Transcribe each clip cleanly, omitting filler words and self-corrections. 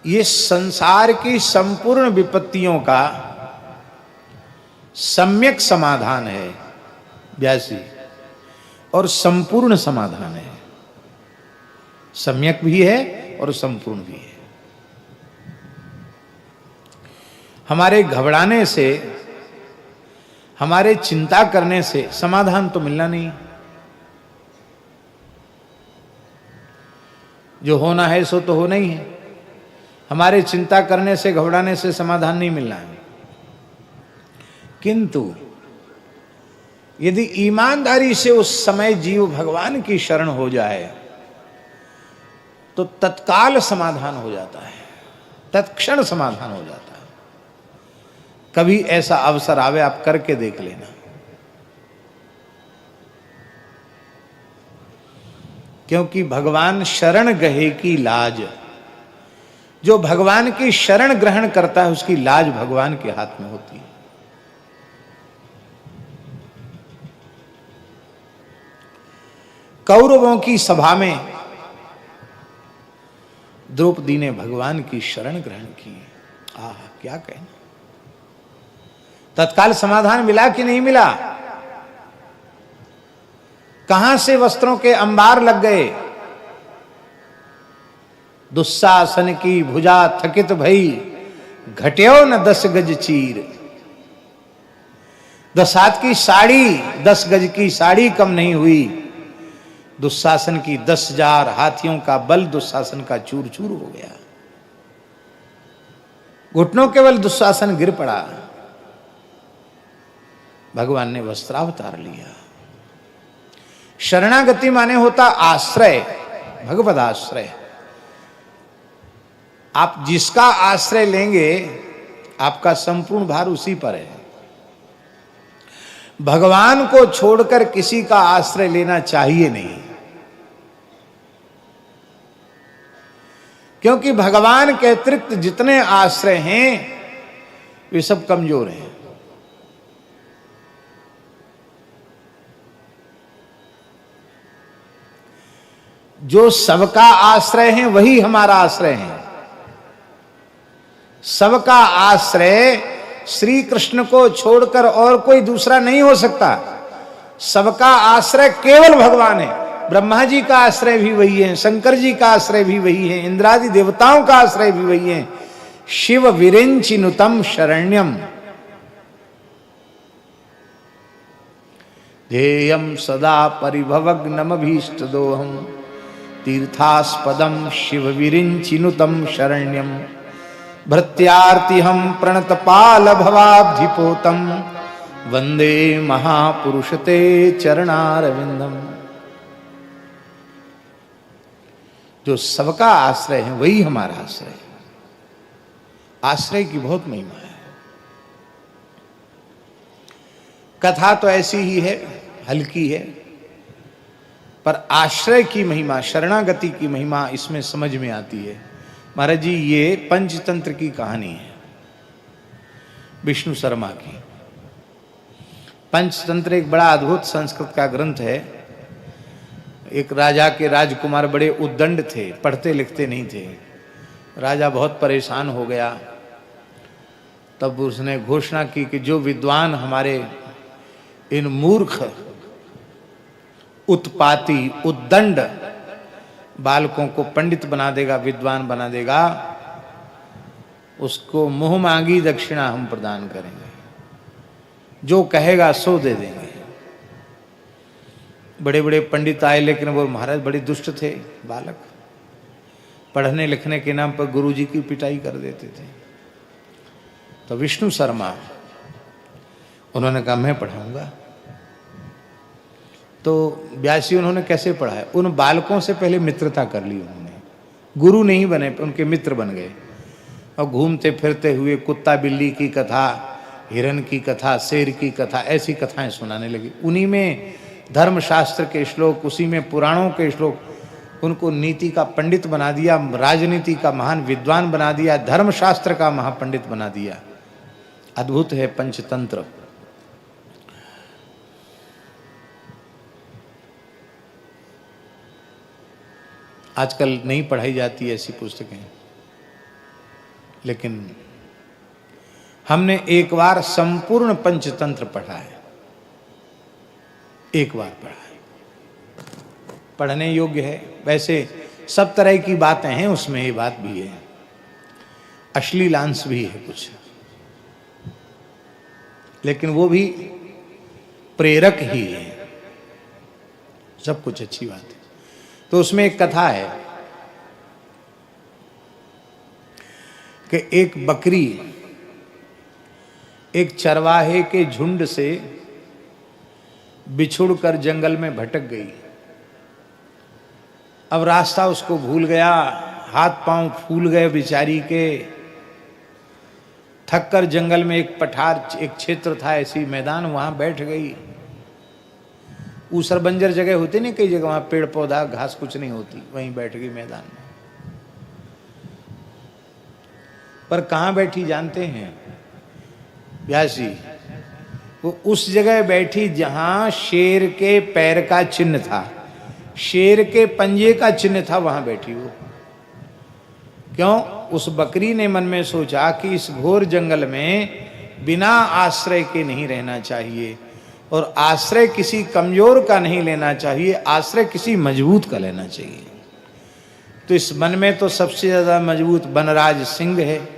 ये संसार की संपूर्ण विपत्तियों का सम्यक समाधान है व्यासी, और संपूर्ण समाधान है। सम्यक भी है और संपूर्ण भी है। हमारे घबराने से, हमारे चिंता करने से समाधान तो मिलना नहीं। जो होना है सो तो होना ही है। हमारे चिंता करने से, घबराने से समाधान नहीं मिलना है। किंतु यदि ईमानदारी से उस समय जीव भगवान की शरण हो जाए तो तत्काल समाधान हो जाता है, तत्क्षण समाधान हो जाता है। कभी ऐसा अवसर आवे, आप करके देख लेना। क्योंकि भगवान शरण गहे की लाज, जो भगवान की शरण ग्रहण करता है उसकी लाज भगवान के हाथ में होती है। कौरवों की सभा में द्रौपदी ने भगवान की शरण ग्रहण की। आह, क्या कहना। तत्काल समाधान मिला कि नहीं मिला? कहां से वस्त्रों के अंबार लग गए। दुस्साहसन की भुजा थकित भई, घट्यो न 10 गज चीर। 10 हाथ की साड़ी, 10 गज की साड़ी कम नहीं हुई। दुशासन की 10,000 हाथियों का बल दुशासन का चूर चूर हो गया। घुटनों के बल दुशासन गिर पड़ा। भगवान ने वस्त्रावतार लिया। शरणागति माने होता आश्रय, भगवद आश्रय। आप जिसका आश्रय लेंगे आपका संपूर्ण भार उसी पर है। भगवान को छोड़कर किसी का आश्रय लेना चाहिए नहीं, क्योंकि भगवान के अतिरिक्त जितने आश्रय हैं वे सब कमजोर हैं। जो सबका आश्रय है वही हमारा आश्रय है। सबका आश्रय श्री कृष्ण को छोड़कर और कोई दूसरा नहीं हो सकता। सबका आश्रय केवल भगवान है। ब्रह्मा जी का आश्रय भी वही है, शंकर जी का आश्रय भी वही है, इंद्रादि देवताओं का आश्रय भी वही है। शिव विरिंचिनुतम शरण्यम ध्येयम सदा परिभवग्नमभीष्ट दोहम तीर्थास्पदम शिव विरिंचिनुतम शरण्यम भृत्यार्तिहम प्रणतपाल भवाब्धिपोतम वंदे महापुरुषते चरणारविंदम। जो सबका आश्रय है वही हमारा आश्रय है। आश्रय की बहुत महिमा है। कथा तो ऐसी ही है, हल्की है, पर आश्रय की महिमा, शरणागति की महिमा इसमें समझ में आती है। महाराज जी, ये पंचतंत्र की कहानी है, विष्णु शर्मा की। पंचतंत्र एक बड़ा अद्भुत संस्कृत का ग्रंथ है। एक राजा के राजकुमार बड़े उद्दंड थे, पढ़ते लिखते नहीं थे। राजा बहुत परेशान हो गया। तब उसने घोषणा की कि जो विद्वान हमारे इन मूर्ख, उत्पाती, उद्दंड बालकों को पंडित बना देगा, विद्वान बना देगा, उसको मुंह मांगी दक्षिणा हम प्रदान करेंगे, जो कहेगा सो दे देंगे। बड़े बड़े पंडित आए, लेकिन वो महाराज बड़े दुष्ट थे बालक। पढ़ने लिखने के नाम पर गुरुजी की पिटाई कर देते थे। तो विष्णु शर्मा, उन्होंने कहा मैं पढ़ाऊंगा। तो व्यासी उन्होंने कैसे पढ़ाया? उन बालकों से पहले मित्रता कर ली उन्होंने। गुरु नहीं बने, उनके मित्र बन गए। और घूमते फिरते हुए कुत्ता बिल्ली की कथा, हिरण की कथा, शेर की कथा, ऐसी कथाएं सुनाने लगी। उन्हीं में धर्मशास्त्र के श्लोक, उसी में पुराणों के श्लोक, उनको नीति का पंडित बना दिया, राजनीति का महान विद्वान बना दिया, धर्मशास्त्र का महापंडित बना दिया। अद्भुत है पंचतंत्र। आजकल नहीं पढ़ाई जाती ऐसी पुस्तकें। लेकिन हमने एक बार संपूर्ण पंचतंत्र पढ़ा है, एक बार पढ़ा है, पढ़ने योग्य है। वैसे सब तरह की बातें हैं उसमें, ये बात भी है, अश्लीलांश भी है कुछ, लेकिन वो भी प्रेरक ही है, सब कुछ अच्छी बात है। तो उसमें एक कथा है कि एक बकरी एक चरवाहे के झुंड से बिछुड़कर जंगल में भटक गई। अब रास्ता उसको भूल गया, हाथ पांव फूल गए बेचारी के, थक कर जंगल में एक पठार, एक क्षेत्र था ऐसी मैदान, वहां बैठ गई। ऊसर बंजर जगह होती नहीं, कई जगह वहां पेड़ पौधा घास कुछ नहीं होती, वहीं बैठ गई मैदान में। पर कहां बैठी जानते हैं व्यास जी? वो उस जगह बैठी जहां शेर के पैर का चिन्ह था, शेर के पंजे का चिन्ह था, वहां बैठी वो। क्यों? उस बकरी ने मन में सोचा कि इस घोर जंगल में बिना आश्रय के नहीं रहना चाहिए, और आश्रय किसी कमजोर का नहीं लेना चाहिए, आश्रय किसी मजबूत का लेना चाहिए। तो इस वन में तो सबसे ज्यादा मजबूत वनराज सिंह है,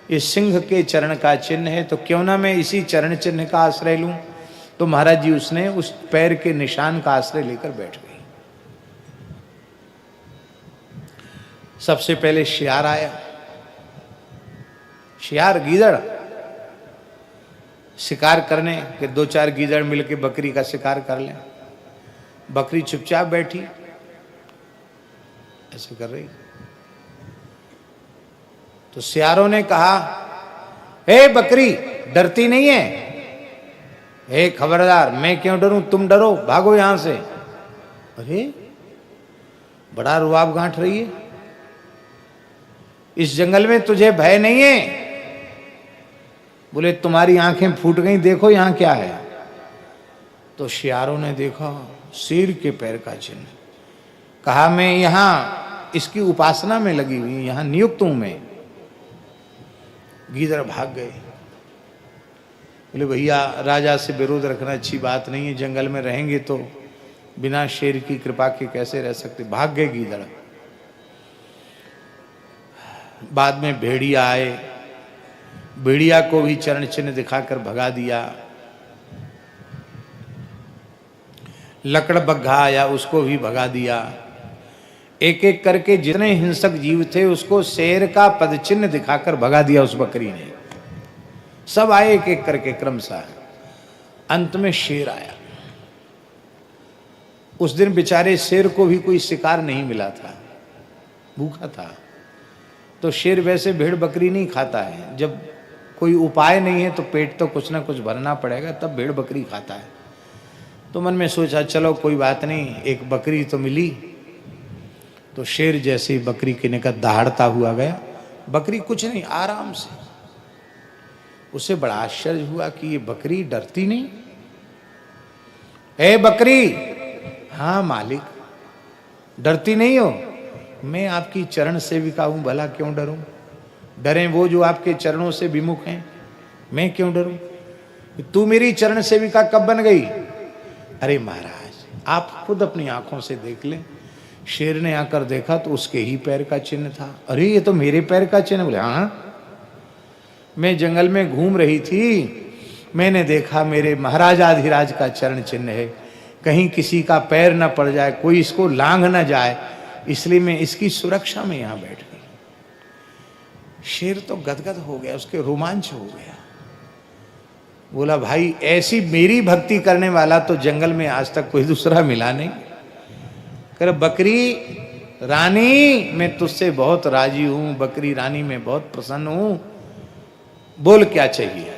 इस सिंह के चरण का चिन्ह है, तो क्यों ना मैं इसी चरण चिन्ह का आश्रय लूं। तो महाराज जी उसने उस पैर के निशान का आश्रय लेकर बैठ गई। सबसे पहले शियार आया, शियार गीदड़ शिकार करने के, दो चार गीदड़ मिलके बकरी का शिकार कर लें। बकरी चुपचाप बैठी, ऐसे कर रही। तो सियारों ने कहा, हे बकरी, डरती नहीं है? हे खबरदार, मैं क्यों डरूं, तुम डरो, भागो यहां से। अरे बड़ा रुआब गांठ रही है, इस जंगल में तुझे भय नहीं है? बोले तुम्हारी आंखें फूट गई, देखो यहां क्या है। तो शियारों ने देखा शेर के पैर का चिन्ह, कहा मैं यहां इसकी उपासना में लगी हुई, यहां नियुक्त हूं मैं। गीदड़ भाग गए। बोले भैया, राजा से विरोध रखना अच्छी बात नहीं है, जंगल में रहेंगे तो बिना शेर की कृपा के कैसे रह सकते। भाग गए गीदड़। बाद में भेड़िया आए, भेड़िया को भी चरण चिन्ह दिखाकर भगा दिया। लकड़बग्घा आया, उसको भी भगा दिया। एक एक करके जितने हिंसक जीव थे उसको शेर का पद चिन्ह दिखाकर भगा दिया उस बकरी ने। सब आए एक एक करके क्रमशः, अंत में शेर आया। उस दिन बेचारे शेर को भी कोई शिकार नहीं मिला था, भूखा था। तो शेर वैसे भेड़ बकरी नहीं खाता है, जब कोई उपाय नहीं है तो पेट तो कुछ ना कुछ भरना पड़ेगा, तब भेड़ बकरी खाता है। तो मन में सोचा चलो कोई बात नहीं, एक बकरी तो मिली। तो शेर जैसे ही बकरी के निकट दहाड़ता हुआ गया, बकरी कुछ नहीं, आराम से। उसे बड़ा आश्चर्य हुआ कि ये बकरी डरती नहीं। ए बकरी, हाँ मालिक, डरती नहीं हो? मैं आपकी चरण सेविका हूं, भला क्यों डरूं? डरें वो जो आपके चरणों से विमुख हैं, मैं क्यों डरूं? तू मेरी चरण सेविका कब बन गई? अरे महाराज, आप खुद अपनी आंखों से देख लें। शेर ने आकर देखा तो उसके ही पैर का चिन्ह था। अरे ये तो मेरे पैर का चिन्ह। बोले हाँ, मैं जंगल में घूम रही थी, मैंने देखा मेरे महाराजाधिराज का चरण चिन्ह है, कहीं किसी का पैर न पड़ जाए, कोई इसको लांघ न जाए, इसलिए मैं इसकी सुरक्षा में यहां बैठ गई। शेर तो गदगद हो गया, उसके रोमांच हो गया। बोला भाई, ऐसी मेरी भक्ति करने वाला तो जंगल में आज तक कोई दूसरा मिला नहीं। कर बकरी रानी, मैं तुझसे बहुत राजी हूं, बकरी रानी मैं बहुत प्रसन्न हूं, बोल क्या चाहिए?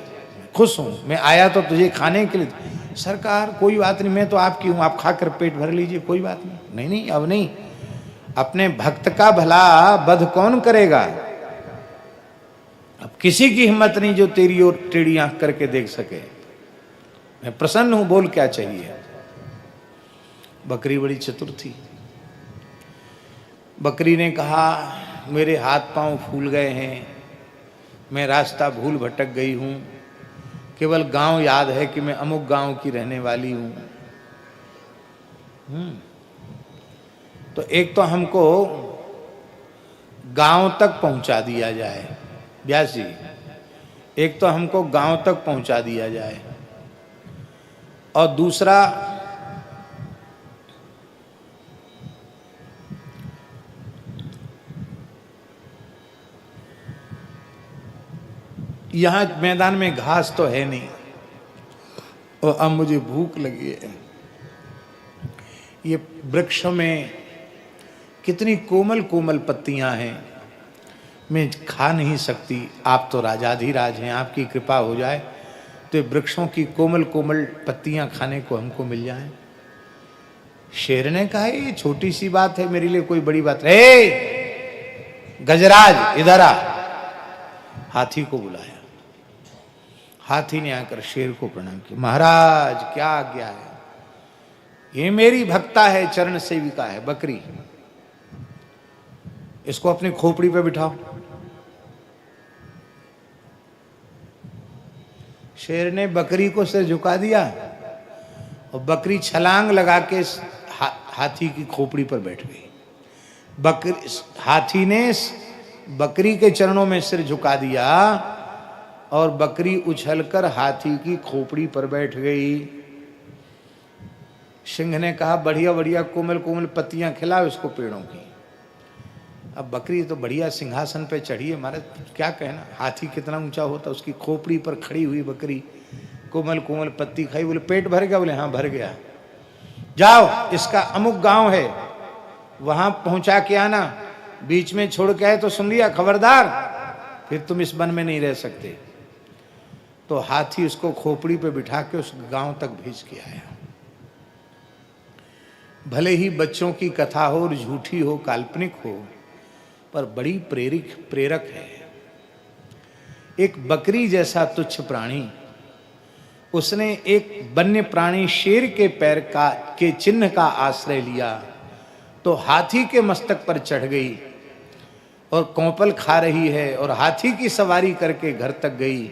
खुश हूं, मैं आया तो तुझे खाने के लिए। सरकार कोई बात नहीं, मैं तो आपकी हूं, आप खाकर पेट भर लीजिए, कोई बात नहीं। नहीं नहीं, अब नहीं, अपने भक्त का भला बध कौन करेगा? अब किसी की हिम्मत नहीं जो तेरी ओर टेढ़ी आंख करके देख सके। मैं प्रसन्न हूं, बोल क्या चाहिए? बकरी बड़ी चतुर थी। बकरी ने कहा, मेरे हाथ पांव फूल गए हैं, मैं रास्ता भूल भटक गई हूँ, केवल गांव याद है कि मैं अमुक गांव की रहने वाली हूँ। तो एक तो हमको गांव तक पहुंचा दिया जाए, व्यास जी, एक तो हमको गांव तक पहुंचा दिया जाए, और दूसरा यहां मैदान में घास तो है नहीं, और अब मुझे भूख लगी है। ये वृक्षों में कितनी कोमल कोमल पत्तियां हैं, मैं खा नहीं सकती। आप तो राजाधिराज हैं, आपकी कृपा हो जाए तो वृक्षों की कोमल कोमल पत्तियां खाने को हमको मिल जाएं। शेर ने कहा ये छोटी सी बात है, मेरे लिए कोई बड़ी बात नहीं। गजराज इधर आ। हाथी को बुलाया। हाथी ने आकर शेर को प्रणाम किया। महाराज क्या आज्ञा है? ये मेरी भक्ता है, चरण सेविका है, बकरी, इसको अपनी खोपड़ी पे बिठाओ। शेर ने बकरी को सिर झुका दिया और बकरी छलांग लगा के हाथी की खोपड़ी पर बैठ गई। हाथी ने बकरी के चरणों में सिर झुका दिया और बकरी उछलकर हाथी की खोपड़ी पर बैठ गई। सिंह ने कहा बढ़िया बढ़िया कोमल कोमल पत्तियां खिलाओ इसको पेड़ों की। अब बकरी तो बढ़िया सिंहासन पे चढ़ी है महाराज, क्या कहना, हाथी कितना ऊंचा होता, उसकी खोपड़ी पर खड़ी हुई बकरी कोमल कोमल पत्ती खाई। बोले पेट भर गया? बोले हाँ भर गया। जाओ इसका अमुक गांव है, वहां पहुंचा के आना, बीच में छोड़ के आए तो सुन लिया, खबरदार फिर तुम इस वन में नहीं रह सकते। तो हाथी उसको खोपड़ी पे बिठा के उस गांव तक भेज के आया। भले ही बच्चों की कथा हो और झूठी हो, काल्पनिक हो, पर बड़ी प्रेरक है। एक बकरी जैसा तुच्छ प्राणी, उसने एक वन्य प्राणी शेर के पैर के चिन्ह का आश्रय लिया तो हाथी के मस्तक पर चढ़ गई और कौपल खा रही है और हाथी की सवारी करके घर तक गई।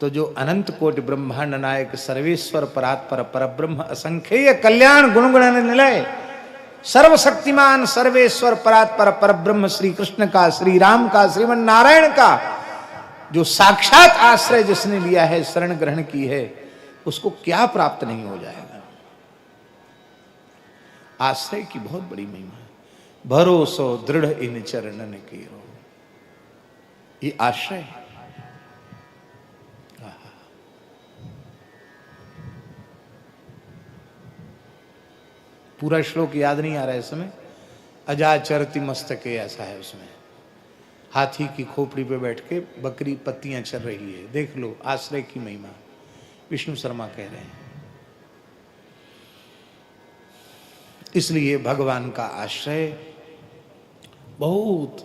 तो जो अनंत कोटि ब्रह्मांड नायक सर्वेश्वर परात्पर परब्रह्म असंख्येय कल्याण गुणगुण निलय सर्वशक्तिमान सर्वेश्वर परात्पर परब्रह्म श्री कृष्ण का, श्री राम का, श्रीमन नारायण का जो साक्षात आश्रय जिसने लिया है, शरण ग्रहण की है, उसको क्या प्राप्त नहीं हो जाएगा। आश्रय की बहुत बड़ी महिमा है। भरोसो दृढ़ इन चरणन कीरो, ये आश्रय है। पूरा श्लोक याद नहीं आ रहा है इस समय। अजा चरति मस्तके ऐसा है उसमें, हाथी की खोपड़ी पे बैठ के बकरी पत्तियां चल रही है। देख लो आश्रय की महिमा, विष्णु शर्मा कह रहे हैं। इसलिए भगवान का आश्रय बहुत